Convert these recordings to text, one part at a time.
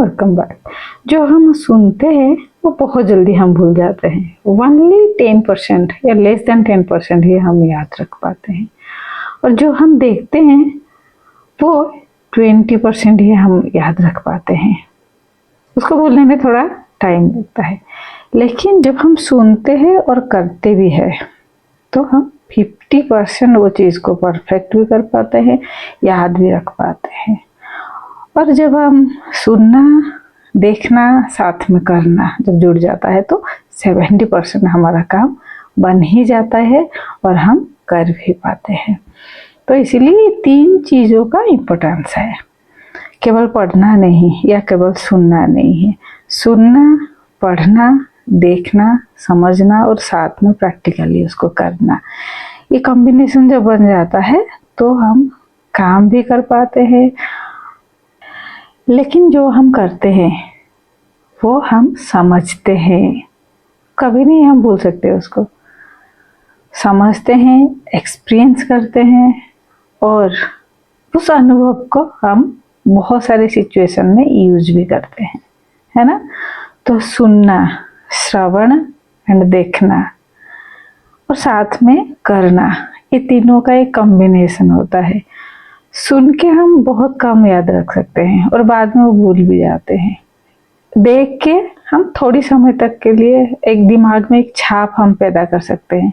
Welcome back. जो हम सुनते हैं वो बहुत जल्दी हम भूल जाते हैं। ओनली 10% या लेस देन 10% ही हम याद रख पाते हैं, और जो हम देखते हैं वो 20% ही हम याद रख पाते हैं। उसको भूलने में थोड़ा टाइम लगता है। लेकिन जब हम सुनते हैं और करते भी हैं तो हम 50% वो चीज़ को परफेक्ट भी कर पाते हैं, याद भी रख पाते हैं। और जब हम सुनना, देखना, साथ में करना जब जुड़ जाता है तो 70% हमारा काम बन ही जाता है और हम कर भी पाते हैं। तो इसीलिए 3 चीज़ों का इम्पोर्टेंस है। केवल पढ़ना नहीं या केवल सुनना नहीं है। सुनना, पढ़ना, देखना, समझना और साथ में प्रैक्टिकली उसको करना। ये कॉम्बिनेशन जब बन जाता है तो हम काम भी कर पाते हैं। लेकिन जो हम करते हैं वो हम समझते हैं, कभी नहीं हम भूल सकते उसको। समझते हैं, एक्सपीरियंस करते हैं और उस अनुभव को हम बहुत सारे सिचुएशन में यूज भी करते हैं, है ना। तो सुनना, श्रवण एंड देखना और साथ में करना, ये तीनों का एक कॉम्बिनेशन होता है। सुन के हम बहुत कम याद रख सकते हैं और बाद में वो भूल भी जाते हैं। देख के हम थोड़ी समय तक के लिए एक दिमाग में एक छाप हम पैदा कर सकते हैं,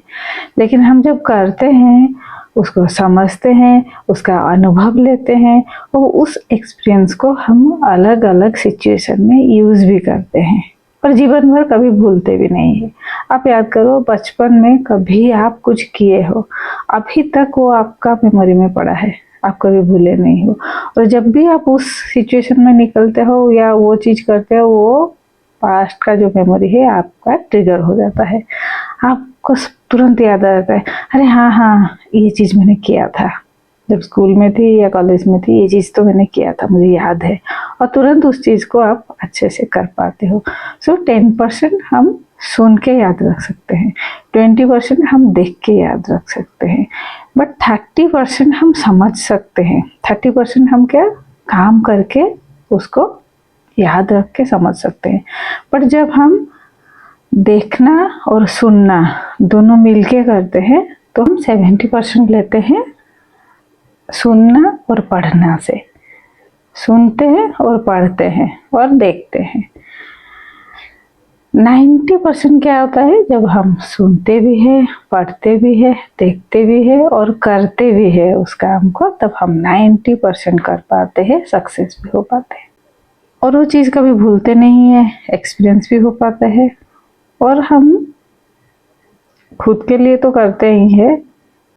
लेकिन हम जब करते हैं, उसको समझते हैं, उसका अनुभव लेते हैं और उस एक्सपीरियंस को हम अलग अलग सिचुएशन में यूज़ भी करते हैं और जीवन भर कभी भूलते भी नहीं है। आप याद करो, बचपन में कभी आप कुछ किए हो, अभी तक वो आपका मेमोरी में पड़ा है, आप कभी भूले नहीं हो। और जब भी आप उस सिचुएशन में निकलते हो या वो चीज़ करते हो, वो पास्ट का जो मेमोरी है आपका ट्रिगर हो जाता है। आपको तुरंत याद आ जाता है, अरे हाँ हाँ, ये चीज़ मैंने किया था जब स्कूल में थी या कॉलेज में थी, ये चीज़ तो मैंने किया था, मुझे याद है। और तुरंत उस चीज़ को आप अच्छे से कर पाते हो। सो 10% हम सुन के याद रख सकते हैं, 20% हम देख के याद रख सकते हैं, बट 30% हम समझ सकते हैं। 30% हम क्या काम करके उसको याद रख के समझ सकते हैं। बट जब हम देखना और सुनना दोनों मिलके करते हैं तो हम 70% लेते हैं सुनना और पढ़ना से। सुनते हैं और पढ़ते हैं और देखते हैं। 90% क्या होता है, जब हम सुनते भी हैं, पढ़ते भी हैं, देखते भी हैं और करते भी हैं उस काम को, तब हम 90% कर पाते हैं, सक्सेस भी हो पाते हैं और वो चीज़ कभी भूलते नहीं है, एक्सपीरियंस भी हो पाता है। और हम खुद के लिए तो करते ही हैं,